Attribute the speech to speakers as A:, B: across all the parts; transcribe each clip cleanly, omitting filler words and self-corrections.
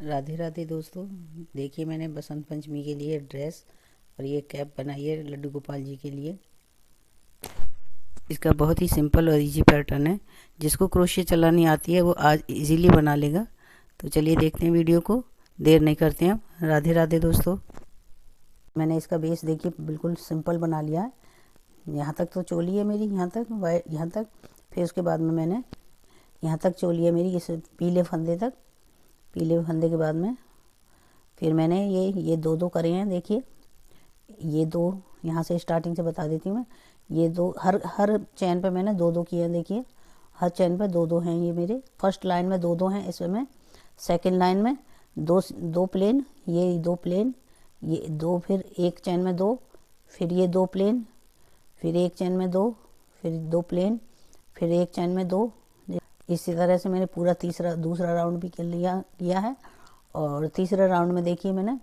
A: राधे राधे दोस्तों। देखिए मैंने बसंत पंचमी के लिए ड्रेस और ये कैप बनाई है लड्डू गोपाल जी के लिए। इसका बहुत ही सिंपल और इजी पैटर्न है, जिसको क्रोशिया चलानी आती है वो आज इजीली बना लेगा। तो चलिए देखते हैं वीडियो को, देर नहीं करते हैं। राधे राधे दोस्तों। मैंने इसका बेस देखिए बिल्कुल सिंपल बना लिया है। यहाँ तक तो चोली है मेरी, यहाँ तक। फिर उसके बाद में मैंने यहाँ तक चोली है मेरी, इस पीले फंदे तक। पीले फंदे के बाद में फिर मैंने ये दो दो करे हैं। देखिए ये दो, यहाँ से स्टार्टिंग से बता देती हूँ मैं। ये दो हर चैन पे मैंने दो दो किए हैं। देखिए हर चैन पे दो दो हैं ये मेरे। फर्स्ट लाइन में दो दो हैं इसमें। सेकंड लाइन में दो दो प्लेन, ये दो प्लेन, ये दो, फिर एक चैन में दो, फिर ये दो प्लेन, फिर एक चैन में दो, फिर दो प्लेन, फिर एक चैन में दो। इसी तरह से मैंने पूरा दूसरा राउंड भी किया है। और तीसरे राउंड में देखिए मैंने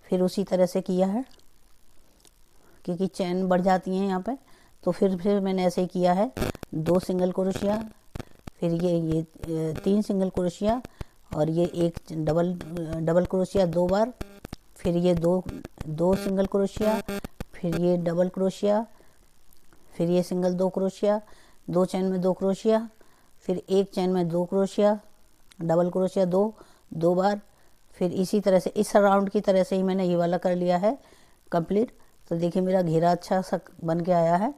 A: फिर उसी तरह से किया है, क्योंकि चैन बढ़ जाती हैं यहाँ पे। तो फिर मैंने ऐसे ही किया है। दो सिंगल क्रोशिया, फिर ये तीन सिंगल क्रोशिया, और ये एक डबल क्रोशिया दो बार, फिर ये दो सिंगल क्रोशिया, फिर ये डबल क्रोशिया, फिर ये सिंगल दो क्रोशिया, दो चैन में दो क्रोशिया, फिर एक चैन में दो क्रोशिया, डबल क्रोशिया दो बार। फिर इसी तरह से इस राउंड की तरह से ही मैंने ये वाला कर लिया है कंप्लीट। तो देखिए मेरा घेरा अच्छा सा बन के आया है।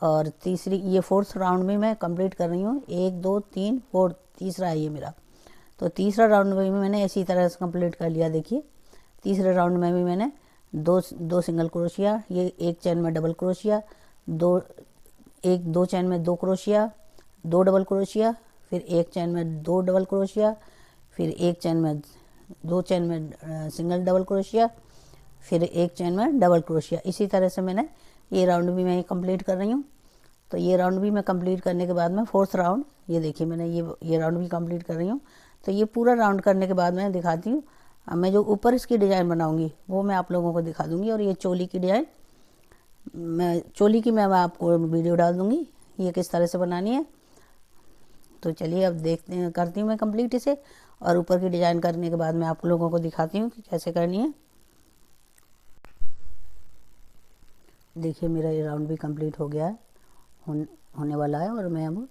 A: और ये फोर्थ राउंड में मैं कंप्लीट कर रही हूँ। 1 2 3 4, तीसरा है ये मेरा। तो तीसरा राउंड में भी मैंने इसी तरह से कंप्लीट कर लिया। देखिए तीसरे राउंड में भी मैंने दो सिंगल क्रोशिया, ये एक चैन में डबल क्रोशिया, दो चैन में दो क्रोशिया, दो डबल क्रोशिया, फिर एक चैन में दो डबल क्रोशिया, फिर एक चैन में दो चैन में सिंगल डबल क्रोशिया, फिर एक चैन में डबल क्रोशिया। इसी तरह से मैंने ये राउंड भी मैं कंप्लीट कर रही हूँ। तो ये राउंड भी मैं कंप्लीट करने के बाद में फोर्थ राउंड, ये देखिए मैंने ये राउंड भी कंप्लीट कर रही हूँ। तो ये पूरा राउंड करने के बाद मैं दिखाती हूँ। अब मैं जो ऊपर इसकी डिज़ाइन बनाऊँगी वो मैं आप लोगों को दिखा दूँगी। और ये चोली की डिज़ाइन मैं आपको वीडियो डाल दूँगी ये किस तरह से बनानी है। तो चलिए अब देखते हैं, करती हूँ मैं कंप्लीट इसे, और ऊपर की डिज़ाइन करने के बाद मैं आप लोगों को दिखाती हूँ कि कैसे करनी है। देखिए मेरा ये राउंड भी कंप्लीट हो गया है, होने वाला है। और मैं अब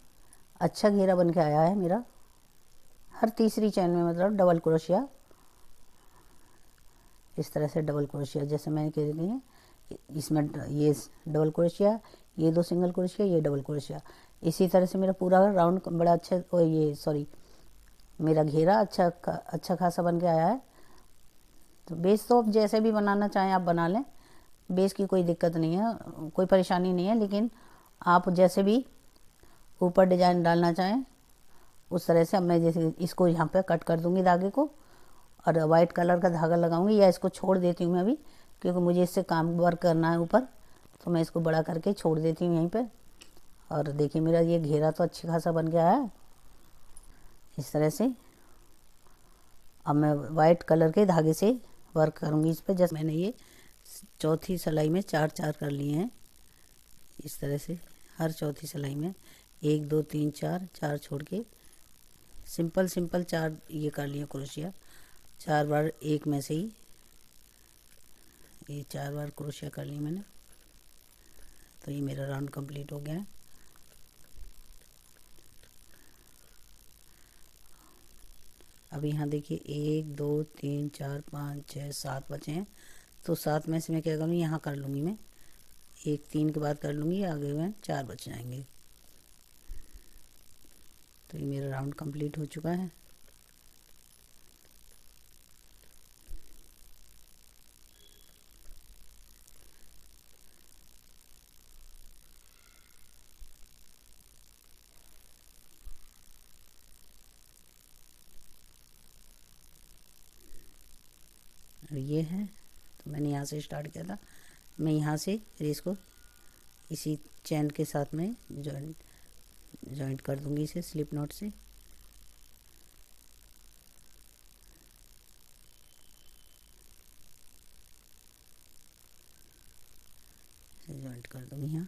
A: अच्छा घेरा बन के आया है मेरा। हर तीसरी चैन में मतलब डबल क्रोशिया, इस तरह से डबल क्रोशिया जैसे मैंने कह दी है। इसमें ये डबल क्रोशिया, ये दो सिंगल क्रोशिया, ये डबल क्रोशिया। इसी तरह से मेरा पूरा राउंड बड़ा अच्छा, मेरा घेरा अच्छा खासा बन के आया है। तो बेस तो आप जैसे भी बनाना चाहें आप बना लें, बेस की कोई दिक्कत नहीं है, कोई परेशानी नहीं है। लेकिन आप जैसे भी ऊपर डिजाइन डालना चाहें उस तरह से। अब मैं जैसे इसको यहाँ पे कट कर दूँगी धागे को, और वाइट कलर का धागा लगाऊंगी, या इसको छोड़ देती हूँ मैं अभी, क्योंकि मुझे इससे काम वर्क करना है ऊपर। तो मैं इसको बड़ा करके छोड़ देती हूँ यहीं पे। और देखिए मेरा ये घेरा तो अच्छा खासा बन गया है इस तरह से। अब मैं वाइट कलर के धागे से वर्क करूँगी इस पर। जैसे मैंने ये चौथी सिलाई में चार चार कर लिए हैं इस तरह से। हर चौथी सिलाई में 1 2 3 4 छोड़ के सिंपल चार ये कर लिए क्रोशिया। 4 बार एक में से ही ये 4 बार क्रोशिया कर ली मैंने। तो ये मेरा राउंड कंप्लीट हो गया है। अब यहाँ देखिए 1 2 3 4 5 6 7 बचे हैं। तो 7 में से मैं क्या करूँगी, यहाँ कर लूँगी मैं 1 3 के बाद कर लूँगी, आगे में 4 बच जाएंगे। तो ये मेरा राउंड कंप्लीट हो चुका है। ये है, तो मैंने यहाँ से स्टार्ट किया था। मैं यहाँ से फिर इसको इसी चैन के साथ में जॉइंट कर दूँगी इसे स्लिप नॉट से। जॉइंट कर दूँगी यहाँ।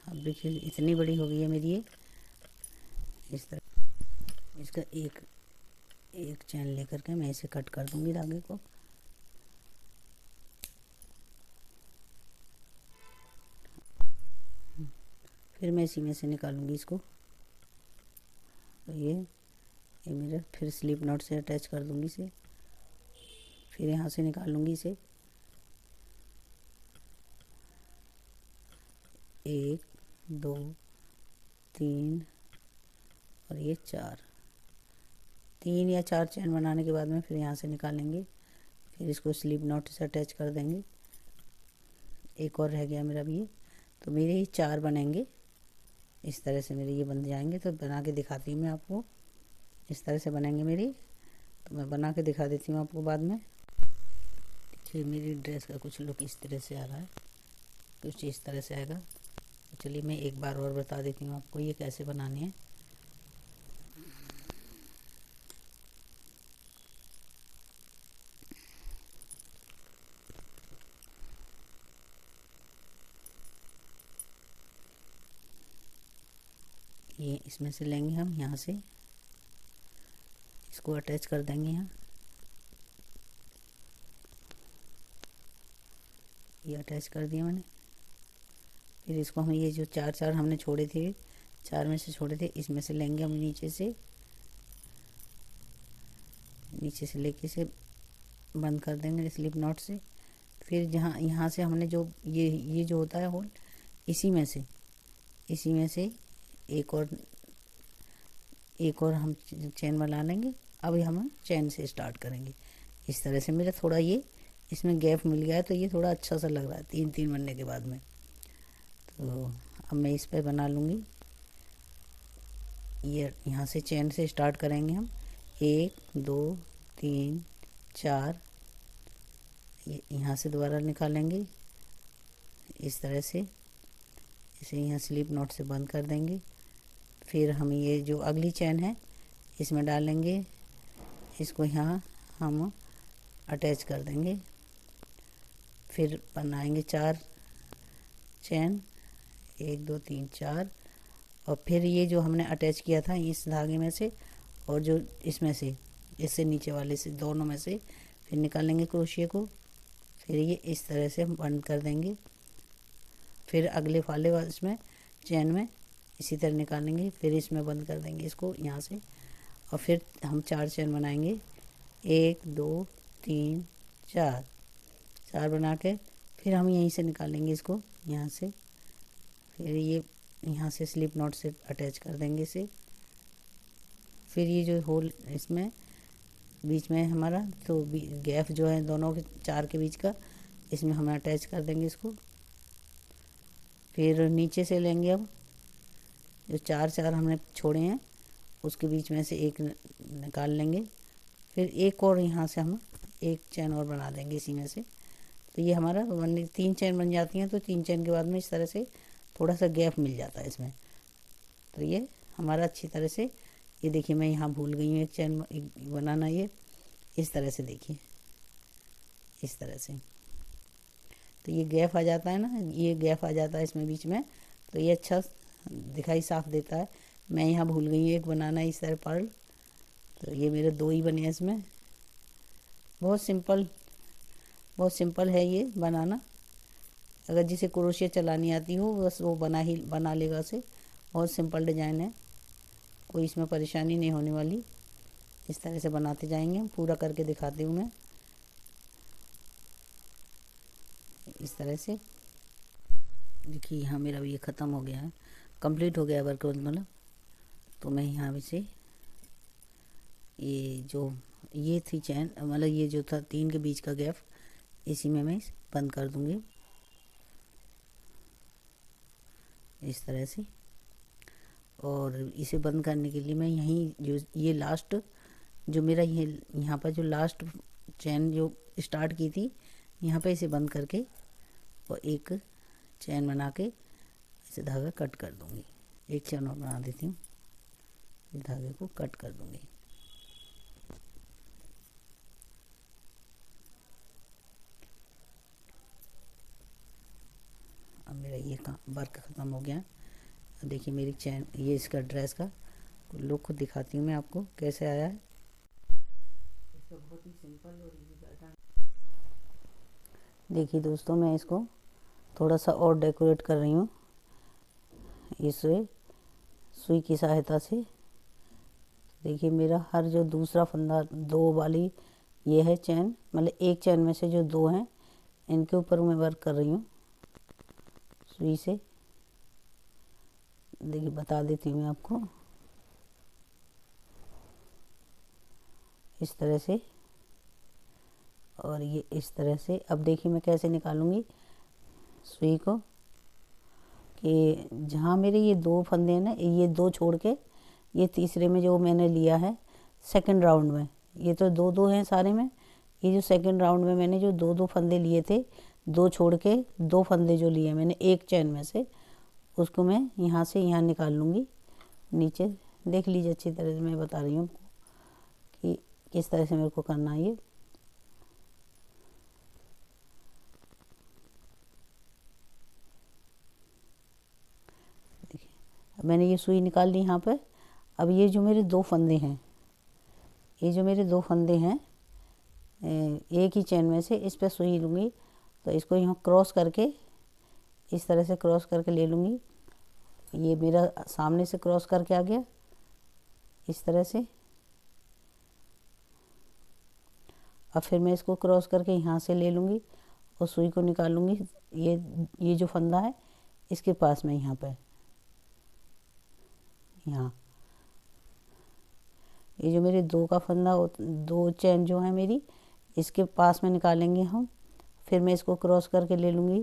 A: अब देखिए इतनी बड़ी हो गई है मेरी ये। इस तरह इसका एक चैन लेकर के मैं इसे कट कर दूंगी धागे को। फिर मैं इसी में से निकालूंगी इसको। तो ये मेरा फिर स्लिप नॉट से अटैच कर दूंगी इसे। फिर यहाँ से निकालूंगी इसे। 1 2 3 और ये 4, 3 या 4 चैन बनाने के बाद में फिर यहाँ से निकालेंगे। फिर इसको स्लिप नॉट से अटैच कर देंगे। एक और रह गया मेरा भी ये। तो मेरे ये 4 बनेंगे। इस तरह से मेरे ये बन जाएंगे। तो बना के दिखाती हूँ मैं आपको। इस तरह से बनेंगे मेरी। तो मैं बना के दिखा देती हूँ आपको बाद में। देखिए मेरी ड्रेस का कुछ लुक इस तरह से आ रहा है, कुछ इस तरह से आएगा। तो चलिए मैं एक बार और बता देती हूँ आपको ये कैसे बनानी है। ये इसमें से लेंगे हम, यहाँ से इसको अटैच कर देंगे यहाँ। ये अटैच कर दिया मैंने। फिर इसको हम ये जो 4 हमने छोड़े थे, 4 में से छोड़े थे, इसमें से लेंगे हम नीचे से लेके से बंद कर देंगे स्लिप नॉट से। फिर जहाँ यहाँ से हमने जो ये जो होता है होल, इसी में से एक और हम चेन बना लेंगे। अब हम चेन से स्टार्ट करेंगे। इस तरह से मेरा थोड़ा ये इसमें गैप मिल गया है, तो ये थोड़ा अच्छा सा लग रहा है 3 बनने के बाद में। तो अब मैं इस पर बना लूँगी। ये यहाँ से चेन से स्टार्ट करेंगे हम। 1 2 3 4। यहाँ से दोबारा निकालेंगे इस तरह से। इसे यहाँ स्लिप नॉट से बंद कर देंगे। फिर हम ये जो अगली चेन है इसमें डालेंगे। इसको यहाँ हम अटैच कर देंगे। फिर बनाएंगे 4 चेन, 1 2 3 4। और फिर ये जो हमने अटैच किया था इस धागे में से, और जो इसमें से, इससे नीचे वाले से, दोनों में से फिर निकालेंगे क्रोशिया को। फिर ये इस तरह से हम बंद कर देंगे। फिर अगले वाले इसमें चेन में इसी तरह निकालेंगे। फिर इसमें बंद कर देंगे इसको यहाँ से। और फिर हम 4 चेन बनाएंगे। 1 2 3 4 बना के फिर हम यहीं से निकालेंगे इसको, यहाँ से। फिर ये यहाँ से स्लिप नॉट से अटैच कर देंगे इसे। फिर ये जो होल इसमें बीच में हमारा, तो गैप जो है दोनों के 4 के बीच का, इसमें हम अटैच कर देंगे इसको। फिर नीचे से लेंगे अब जो 4 हमने छोड़े हैं उसके बीच में से एक निकाल लेंगे। फिर एक और यहाँ से हम एक चैन और बना देंगे इसी में से। तो ये हमारा 3 चैन बन जाती हैं। तो 3 चैन के बाद में इस तरह से थोड़ा सा गैप मिल जाता है इसमें। तो ये हमारा अच्छी तरह से, ये देखिए मैं यहाँ भूल गई हूँ एक चैन बनाना। ये इस तरह से देखिए, इस तरह से। तो ये गैप आ जाता है ना, ये गैप आ जाता है इसमें बीच में। तो ये अच्छा दिखाई साफ देता है। मैं यहाँ भूल गई हूँ एक बनाना इस तरह पर्ल। तो ये मेरे 2 ही बने हैं इसमें। बहुत सिंपल है ये बनाना। अगर जिसे क्रोशिया चलानी आती हो बस वो बना लेगा उसे। बहुत सिंपल डिज़ाइन है, कोई इसमें परेशानी नहीं होने वाली। इस तरह से बनाते जाएंगे। पूरा करके दिखाती हूँ मैं इस तरह से। देखिए यहाँ मेरा ये ख़त्म हो गया है, कंप्लीट हो गया है वर्क मतलब। तो मैं यहाँ से ये थी चैन, मतलब ये जो था 3 के बीच का गैप, इसी में मैं बंद कर दूँगी इस तरह से। और इसे बंद करने के लिए मैं यहीं जो ये लास्ट जो मेरा ये यहाँ पर जो लास्ट चैन जो स्टार्ट की थी, यहाँ पे इसे बंद करके और एक चैन बना के इसे धागा कट कर दूँगी। एक चैन और बना देती हूँ, इस धागे को कट कर दूँगी। अब मेरा ये वर्क ख़त्म हो गया। देखिए मेरी चैन, ये इसका ड्रेस का लुक दिखाती हूँ मैं आपको कैसे आया है। सिंपल और इजी पैटर्न। देखिए दोस्तों, मैं इसको थोड़ा सा और डेकोरेट कर रही हूँ इस सुई की सहायता से। देखिए मेरा हर जो दूसरा फंदा, दो वाली ये है चैन, मतलब एक चैन में से जो दो हैं इनके ऊपर मैं वर्क कर रही हूँ सुई से। देखिए बता देती हूँ मैं आपको, इस तरह से, और ये इस तरह से। अब देखिए मैं कैसे निकालूंगी सुई को, कि जहाँ मेरे ये दो फंदे हैं ना, ये दो छोड़ के ये तीसरे में जो मैंने लिया है सेकंड राउंड में, ये तो दो दो हैं सारे में, ये जो सेकंड राउंड में मैंने जो दो दो फंदे लिए थे, दो छोड़ के दो फंदे जो लिए मैंने एक चैन में से, उसको मैं यहाँ से यहाँ निकाल लूँगी नीचे। देख लीजिए अच्छी तरह से, मैं बता रही हूँ कि किस तरह से मेरे को करना है ये। देखिए अब मैंने ये सुई निकाल ली यहाँ पर। अब ये जो मेरे दो फंदे हैं, ये जो मेरे दो फंदे हैं एक ही चैन में से, इस पर सुई लूँगी तो इसको यहाँ क्रॉस करके इस तरह से क्रॉस करके ले लूँगी। ये मेरा सामने से क्रॉस करके आ गया इस तरह से। अब फिर मैं इसको क्रॉस करके यहाँ से ले लूँगी और सुई को निकाल लूँगी ये जो फंदा है इसके पास में, यहाँ पे, यहाँ ये जो मेरे दो का फंदा, दो चैन जो है मेरी, इसके पास में निकालेंगे हम। फिर मैं इसको क्रॉस करके ले लूँगी,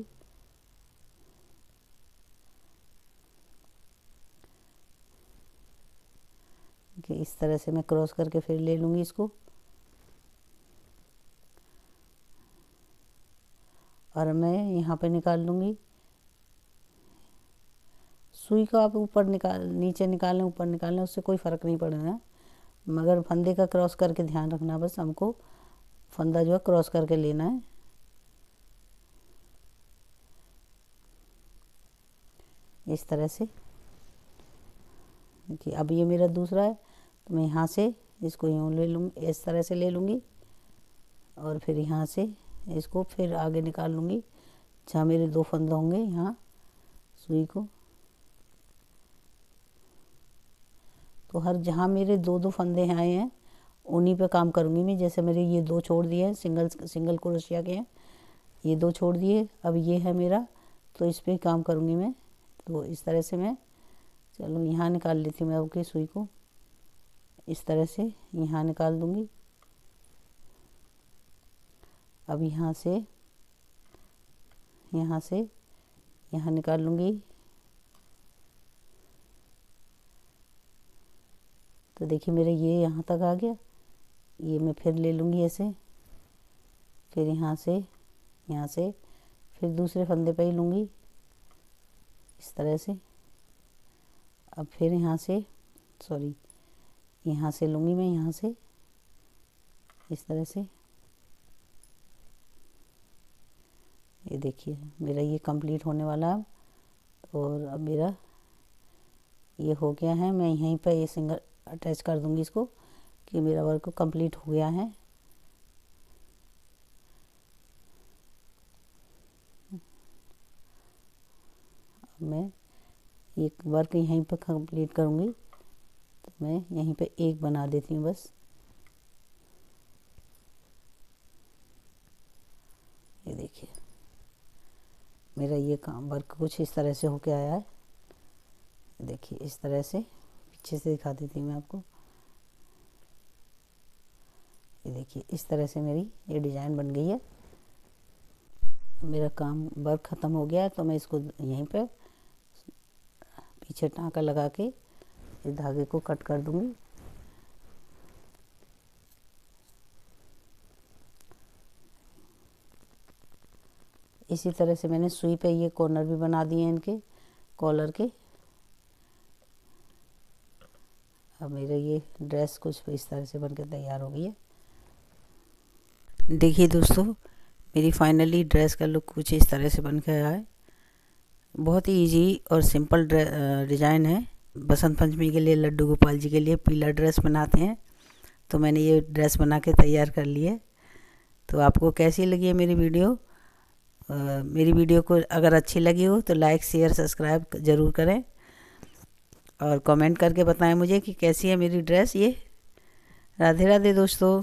A: कि इस तरह से मैं क्रॉस करके फिर ले लूँगी इसको, और मैं यहाँ पे निकाल लूँगी। सुई को आप ऊपर नीचे निकाल लें, ऊपर निकाल लें, उससे कोई फ़र्क नहीं पड़ेगा, मगर फंदे का क्रॉस करके ध्यान रखना, बस हमको फंदा जो है क्रॉस करके लेना है इस तरह से। कि अब ये मेरा दूसरा है तो मैं यहाँ से इसको यूँ ले लूँगी, इस तरह से ले लूँगी, और फिर यहाँ से इसको फिर आगे निकाल लूँगी जहाँ मेरे दो फंदे होंगे, यहाँ सुई को। तो हर जहाँ मेरे दो दो फंदे आए हैं उन्हीं पे काम करूँगी मैं। जैसे मेरे ये दो छोड़ दिए हैं, सिंगल क्रोशिया के हैं, ये दो छोड़ दिए, अब ये है मेरा, तो इस पे काम करूँगी मैं। तो इस तरह से मैं, चलो यहाँ निकाल लेती हूँ मैं आपकी सुई को, इस तरह से यहाँ निकाल दूँगी। अब यहाँ से यहाँ निकाल लूँगी। तो देखिए मेरा ये यहाँ तक आ गया, ये मैं फिर ले लूँगी ऐसे, फिर यहाँ से फिर दूसरे फंदे पे ही लूँगी इस तरह से। अब फिर यहाँ से लूँगी मैं, यहाँ से इस तरह से। ये देखिए मेरा ये कंप्लीट होने वाला है, और अब मेरा ये हो गया है। मैं यहीं पर ये सिंगल अटैच कर दूँगी इसको, कि मेरा वर्क कंप्लीट हो गया है। अब मैं एक वर्क यहीं पर कंप्लीट करूँगी, तो मैं यहीं पे एक बना देती हूँ बस। ये देखिए मेरा ये काम वर्क कुछ इस तरह से होके आया है। देखिए इस तरह से, पीछे से दिखा देती हूँ मैं आपको। ये देखिए इस तरह से मेरी ये डिज़ाइन बन गई है। मेरा काम वर्क ख़त्म हो गया है, तो मैं इसको यहीं पे पीछे टाँका लगा के इस धागे को कट कर दूँगी। इसी तरह से मैंने सुई पे ये कॉर्नर भी बना दिए हैं इनके कॉलर के। अब मेरा ये ड्रेस कुछ इस तरह से बनकर तैयार हो गई है। देखिए दोस्तों, मेरी फाइनली ड्रेस का लुक कुछ इस तरह से बन के आया है। बहुत ही इजी और सिंपल डिज़ाइन है। बसंत पंचमी के लिए लड्डू गोपाल जी के लिए पीला ड्रेस बनाते हैं, तो मैंने ये ड्रेस बना के तैयार कर ली है। तो आपको कैसी लगी है मेरी वीडियो? मेरी वीडियो को अगर अच्छी लगी हो तो लाइक शेयर सब्सक्राइब ज़रूर करें और कमेंट करके बताएं मुझे कि कैसी है मेरी ड्रेस ये। राधे राधे दोस्तों।